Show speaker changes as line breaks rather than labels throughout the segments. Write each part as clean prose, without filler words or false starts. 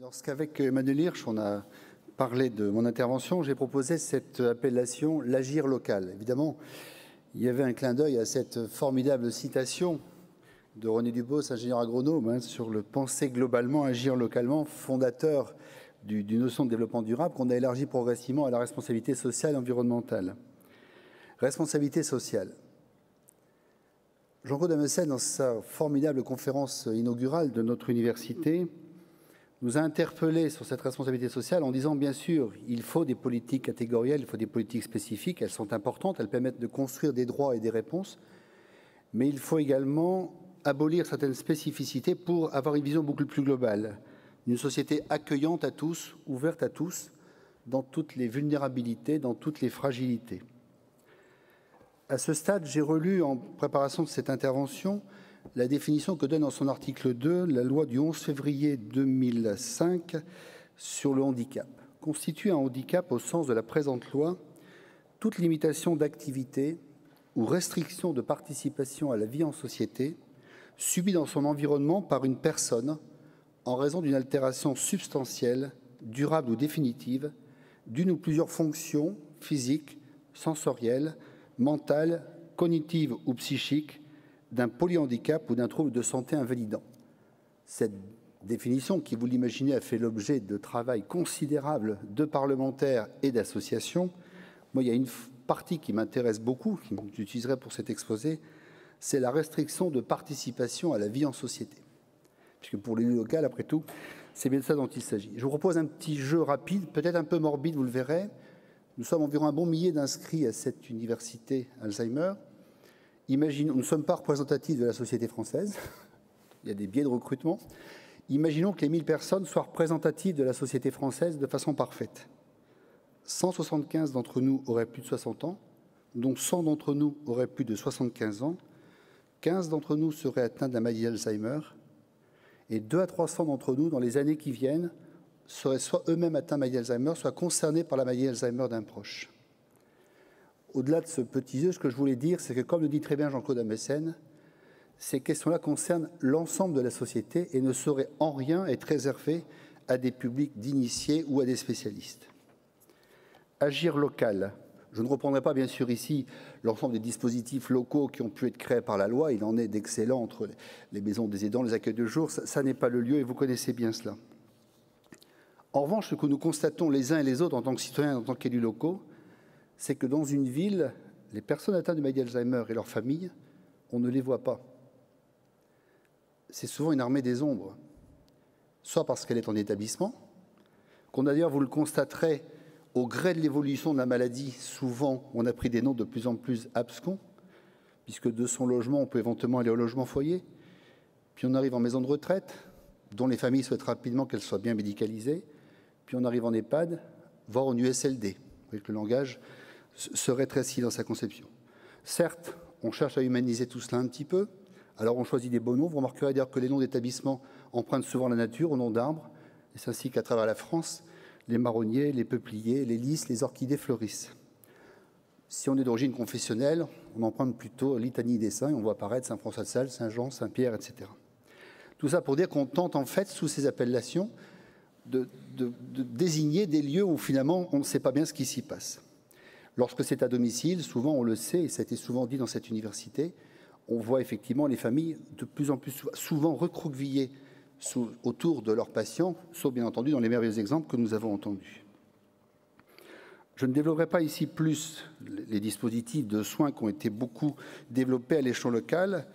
Lorsqu'avec Emmanuel Hirsch, on a parlé de mon intervention, j'ai proposé cette appellation « l'agir local ». Évidemment, il y avait un clin d'œil à cette formidable citation de René Dubos, ingénieur agronome, sur le penser globalement, agir localement, fondateur d'une notion de développement durable qu'on a élargi progressivement à la responsabilité sociale et environnementale. Responsabilité sociale. Jean-Claude Amessen, dans sa formidable conférence inaugurale de notre université, nous a interpellés sur cette responsabilité sociale en disant, bien sûr, il faut des politiques catégorielles, il faut des politiques spécifiques, elles sont importantes, elles permettent de construire des droits et des réponses, mais il faut également abolir certaines spécificités pour avoir une vision beaucoup plus globale, une société accueillante à tous, ouverte à tous, dans toutes les vulnérabilités, dans toutes les fragilités. À ce stade, j'ai relu en préparation de cette intervention la définition que donne dans son article 2 la loi du 11 février 2005 sur le handicap. Constitue un handicap au sens de la présente loi toute limitation d'activité ou restriction de participation à la vie en société subie dans son environnement par une personne en raison d'une altération substantielle, durable ou définitive d'une ou plusieurs fonctions physiques, sensorielles, mentales, cognitives ou psychiques, d'un polyhandicap ou d'un trouble de santé invalidant. Cette définition, qui, vous l'imaginez, a fait l'objet de travail considérable de parlementaires et d'associations, moi, il y a une partie qui m'intéresse beaucoup, que j'utiliserai pour cet exposé, c'est la restriction de participation à la vie en société. Puisque pour l'élu local, après tout, c'est bien de ça dont il s'agit. Je vous propose un petit jeu rapide, peut-être un peu morbide, vous le verrez. Nous sommes environ un bon millier d'inscrits à cette université Alzheimer. Imaginons, nous ne sommes pas représentatifs de la société française, il y a des biais de recrutement. Imaginons que les 1000 personnes soient représentatives de la société française de façon parfaite. 175 d'entre nous auraient plus de 60 ans, dont 100 d'entre nous auraient plus de 75 ans, 15 d'entre nous seraient atteints de la maladie d'Alzheimer, et 200 à 300 d'entre nous, dans les années qui viennent, seraient soit eux-mêmes atteints de la maladie d'Alzheimer, soit concernés par la maladie d'Alzheimer d'un proche. Au-delà de ce petit jeu, ce que je voulais dire, c'est que, comme le dit très bien Jean-Claude Amessen, ces questions-là concernent l'ensemble de la société et ne sauraient en rien être réservées à des publics d'initiés ou à des spécialistes. Agir local. Je ne reprendrai pas, bien sûr, ici l'ensemble des dispositifs locaux qui ont pu être créés par la loi. Il en est d'excellents entre les maisons des aidants, les accueils de jour. Ça n'est pas le lieu et vous connaissez bien cela. En revanche, ce que nous constatons les uns et les autres en tant que citoyens, en tant qu'élus locaux, c'est que dans une ville, les personnes atteintes de maladie d'Alzheimer et leurs familles, on ne les voit pas. C'est souvent une armée des ombres, soit parce qu'elle est en établissement, qu'on a d'ailleurs, vous le constaterez, au gré de l'évolution de la maladie, souvent on a pris des noms de plus en plus abscons, puisque de son logement, on peut éventuellement aller au logement foyer, puis on arrive en maison de retraite, dont les familles souhaitent rapidement qu'elle soit bien médicalisée, puis on arrive en EHPAD, voire en USLD, avec le langage se rétrécit dans sa conception. Certes, on cherche à humaniser tout cela un petit peu, alors on choisit des beaux noms. Vous remarquerez d'ailleurs que les noms d'établissements empruntent souvent la nature au nom d'arbres, et c'est ainsi qu'à travers la France, les marronniers, les peupliers, les lys, les orchidées fleurissent. Si on est d'origine confessionnelle, on emprunte plutôt litanie des saints, et on voit apparaître Saint-François de Sales, Saint-Jean, Saint-Pierre, etc. Tout ça pour dire qu'on tente en fait, sous ces appellations, de désigner des lieux où finalement on ne sait pas bien ce qui s'y passe. Lorsque c'est à domicile, souvent on le sait, et ça a été souvent dit dans cette université, on voit effectivement les familles de plus en plus souvent recroquevillées autour de leurs patients, sauf bien entendu dans les merveilleux exemples que nous avons entendus. Je ne développerai pas ici plus les dispositifs de soins qui ont été beaucoup développés à l'échelon local.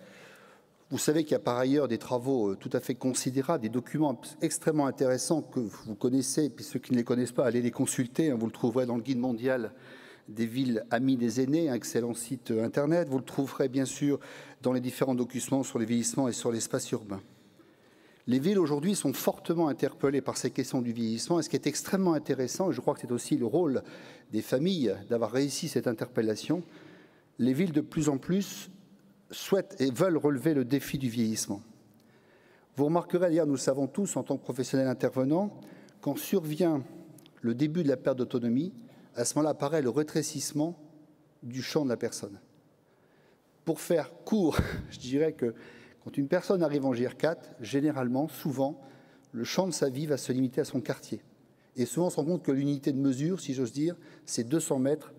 Vous savez qu'il y a par ailleurs des travaux tout à fait considérables, des documents extrêmement intéressants que vous connaissez, et puis ceux qui ne les connaissent pas, allez les consulter, vous le trouverez dans le guide mondial des villes amies des aînés, un excellent site internet. Vous le trouverez bien sûr dans les différents documents sur le vieillissement et sur l'espace urbain. Les villes aujourd'hui sont fortement interpellées par ces questions du vieillissement, et ce qui est extrêmement intéressant, et je crois que c'est aussi le rôle des familles d'avoir réussi cette interpellation, les villes de plus en plus souhaitent et veulent relever le défi du vieillissement. Vous remarquerez d'ailleurs, nous le savons tous en tant que professionnels intervenants, quand survient le début de la perte d'autonomie, à ce moment-là apparaît le rétrécissement du champ de la personne. Pour faire court, je dirais que quand une personne arrive en GR4, généralement, souvent, le champ de sa vie va se limiter à son quartier. Et souvent, on se rend compte que l'unité de mesure, si j'ose dire, c'est 200 mètres,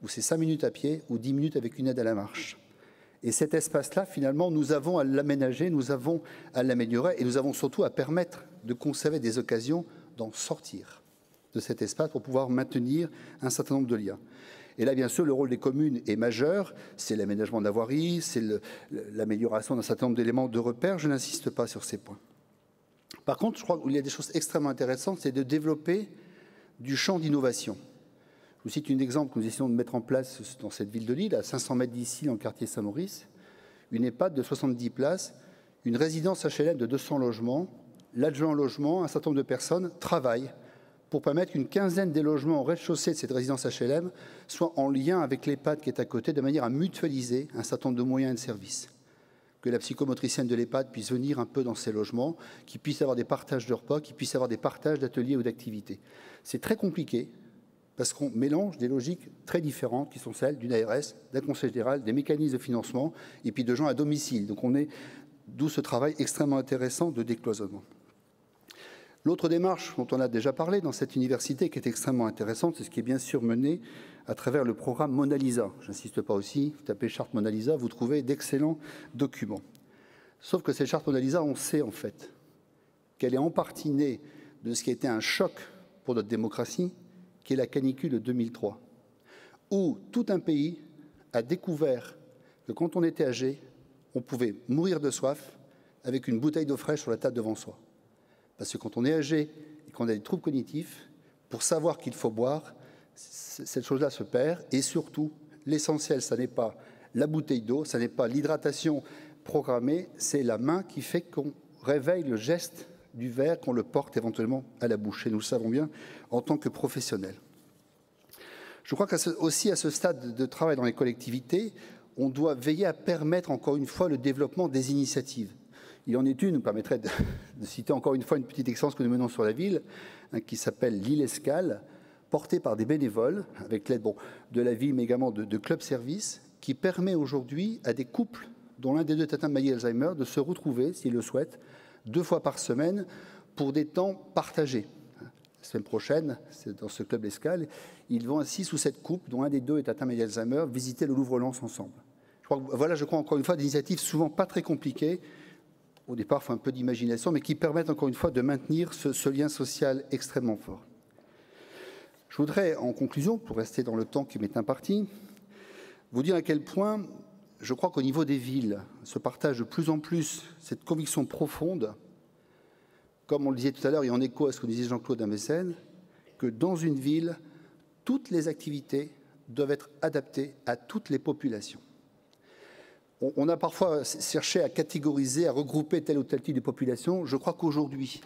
ou c'est 5 minutes à pied, ou 10 minutes avec une aide à la marche. Et cet espace-là, finalement, nous avons à l'aménager, nous avons à l'améliorer, et nous avons surtout à permettre de conserver des occasions d'en sortir de cet espace pour pouvoir maintenir un certain nombre de liens. Et là, bien sûr, le rôle des communes est majeur. C'est l'aménagement de la voirie, c'est l'amélioration d'un certain nombre d'éléments de repère. Je n'insiste pas sur ces points. Par contre, je crois qu'il y a des choses extrêmement intéressantes, c'est de développer du champ d'innovation. Je vous cite un exemple que nous essayons de mettre en place dans cette ville de Lille, à 500 mètres d'ici, dans le quartier Saint-Maurice, une EHPAD de 70 places, une résidence HLM de 200 logements, l'adjoint au logement, un certain nombre de personnes travaillent pour permettre qu'une quinzaine des logements au rez-de-chaussée de cette résidence HLM soient en lien avec l'EHPAD qui est à côté, de manière à mutualiser un certain nombre de moyens et de services. Que la psychomotricienne de l'EHPAD puisse venir un peu dans ces logements, qu'il puisse avoir des partages de repas, qu'il puisse avoir des partages d'ateliers ou d'activités. C'est très compliqué, parce qu'on mélange des logiques très différentes qui sont celles d'une ARS, d'un conseil général, des mécanismes de financement et puis de gens à domicile. Donc d'où ce travail extrêmement intéressant de décloisonnement. L'autre démarche dont on a déjà parlé dans cette université qui est extrêmement intéressante, c'est ce qui est bien sûr mené à travers le programme Mona Lisa. Je n'insiste pas aussi, vous tapez charte Mona Lisa, vous trouvez d'excellents documents. Sauf que cette charte Mona Lisa, on sait en fait qu'elle est en partie née de ce qui a été un choc pour notre démocratie, qui est la canicule de 2003, où tout un pays a découvert que quand on était âgé, on pouvait mourir de soif avec une bouteille d'eau fraîche sur la table devant soi. Parce que quand on est âgé et qu'on a des troubles cognitifs, pour savoir qu'il faut boire, cette chose-là se perd. Et surtout, l'essentiel, ça n'est pas la bouteille d'eau, ça n'est pas l'hydratation programmée, c'est la main qui fait qu'on réveille le geste du verre, qu'on le porte éventuellement à la bouche. Et nous le savons bien en tant que professionnels. Je crois qu'aussi à ce stade de travail dans les collectivités, on doit veiller à permettre encore une fois le développement des initiatives. Il en est une, nous permettrait de citer encore une fois une petite expérience que nous menons sur la ville, qui s'appelle l'île Escale, portée par des bénévoles, avec l'aide de la ville, mais également de clubs services, qui permet aujourd'hui à des couples dont l'un des deux est atteint de maladie Alzheimer de se retrouver, s'ils le souhaitent, 2 fois par semaine pour des temps partagés. La semaine prochaine, c'est dans ce club Escale, ils vont à 6 ou 7 couples, dont un des deux est atteint de maladie Alzheimer, visiter le Louvre-Lens ensemble. Je crois encore une fois des initiatives souvent pas très compliquées. Au départ, il faut un peu d'imagination, mais qui permettent encore une fois de maintenir ce lien social extrêmement fort. Je voudrais, en conclusion, pour rester dans le temps qui m'est imparti, vous dire à quel point je crois qu'au niveau des villes se partage de plus en plus cette conviction profonde, comme on le disait tout à l'heure, et en écho à ce que disait Jean-Claude Damessen, que dans une ville, toutes les activités doivent être adaptées à toutes les populations. On a parfois cherché à catégoriser, à regrouper tel ou tel type de population. Je crois qu'aujourd'hui,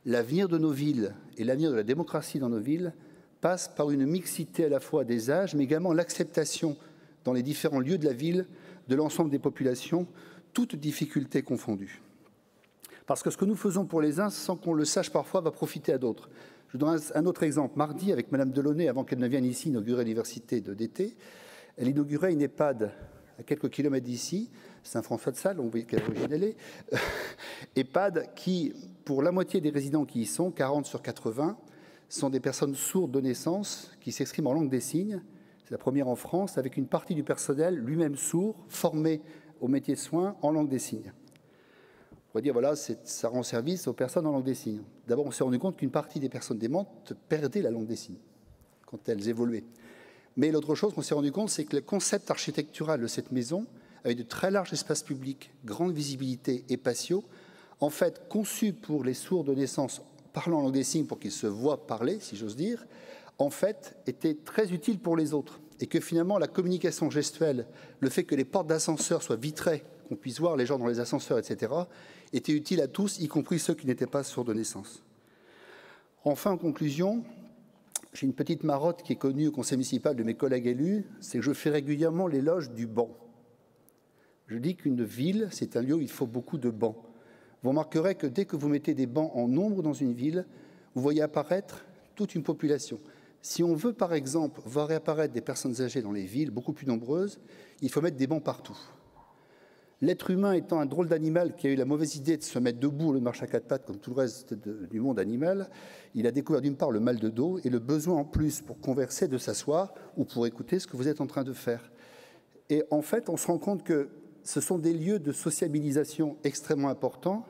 l'avenir de nos villes et l'avenir de la démocratie dans nos villes passe par une mixité à la fois des âges, mais également l'acceptation dans les différents lieux de la ville de l'ensemble des populations, toutes difficultés confondues. Parce que ce que nous faisons pour les uns, sans qu'on le sache parfois, va profiter à d'autres. Je donne un autre exemple. Mardi, avec Madame Delaunay, avant qu'elle ne vienne ici inaugurer l'université d'été, elle inaugurait une EHPAD à quelques kilomètres d'ici, Saint-François-de-Sales, on voit quelle origine elle est, EHPAD qui, pour la moitié des résidents qui y sont, 40 sur 80, sont des personnes sourdes de naissance qui s'expriment en langue des signes. C'est la première en France, avec une partie du personnel lui-même sourd, formé au métier de soins en langue des signes. On pourrait dire, voilà, ça rend service aux personnes en langue des signes. D'abord, on s'est rendu compte qu'une partie des personnes démentes perdaient la langue des signes quand elles évoluaient. Mais l'autre chose qu'on s'est rendu compte, c'est que le concept architectural de cette maison, avec de très larges espaces publics, grande visibilité et patio, en fait conçu pour les sourds de naissance parlant en langue des signes pour qu'ils se voient parler, si j'ose dire, en fait était très utile pour les autres. Et que finalement la communication gestuelle, le fait que les portes d'ascenseur soient vitrées, qu'on puisse voir les gens dans les ascenseurs, etc., était utile à tous, y compris ceux qui n'étaient pas sourds de naissance. Enfin, en conclusion, j'ai une petite marotte qui est connue au conseil municipal de mes collègues élus, c'est que je fais régulièrement l'éloge du banc. Je dis qu'une ville, c'est un lieu où il faut beaucoup de bancs. Vous remarquerez que dès que vous mettez des bancs en nombre dans une ville, vous voyez apparaître toute une population. Si on veut, par exemple, voir réapparaître des personnes âgées dans les villes, beaucoup plus nombreuses, il faut mettre des bancs partout. L'être humain étant un drôle d'animal qui a eu la mauvaise idée de se mettre debout au lieu de marcher à quatre pattes comme tout le reste du monde animal, il a découvert d'une part le mal de dos et le besoin en plus pour converser de s'asseoir ou pour écouter ce que vous êtes en train de faire. Et en fait, on se rend compte que ce sont des lieux de sociabilisation extrêmement importants.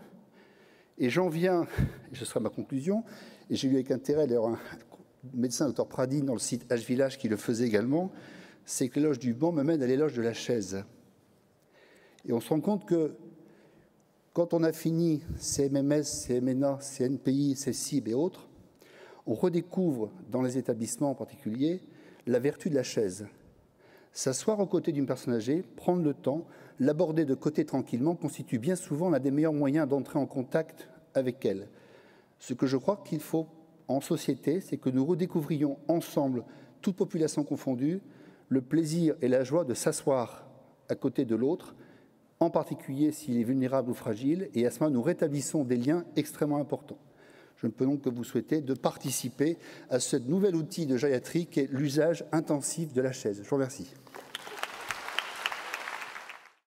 Et j'en viens, et ce sera ma conclusion, et j'ai lu avec intérêt d'ailleurs un médecin, Dr Pradine, dans le site H-Village qui le faisait également, c'est que l'éloge du banc me mène à l'éloge de la chaise. Et on se rend compte que quand on a fini CMMS, CMNA, CNPI, CCIB et autres, on redécouvre dans les établissements en particulier la vertu de la chaise. S'asseoir aux côtés d'une personne âgée, prendre le temps, l'aborder de côté tranquillement constitue bien souvent l'un des meilleurs moyens d'entrer en contact avec elle. Ce que je crois qu'il faut en société, c'est que nous redécouvrions ensemble, toute population confondue, le plaisir et la joie de s'asseoir à côté de l'autre, en particulier s'il est vulnérable ou fragile, et à ce moment nous rétablissons des liens extrêmement importants. Je ne peux donc que vous souhaiter de participer à ce nouvel outil de gériatrie qui est l'usage intensif de la chaise. Je vous remercie.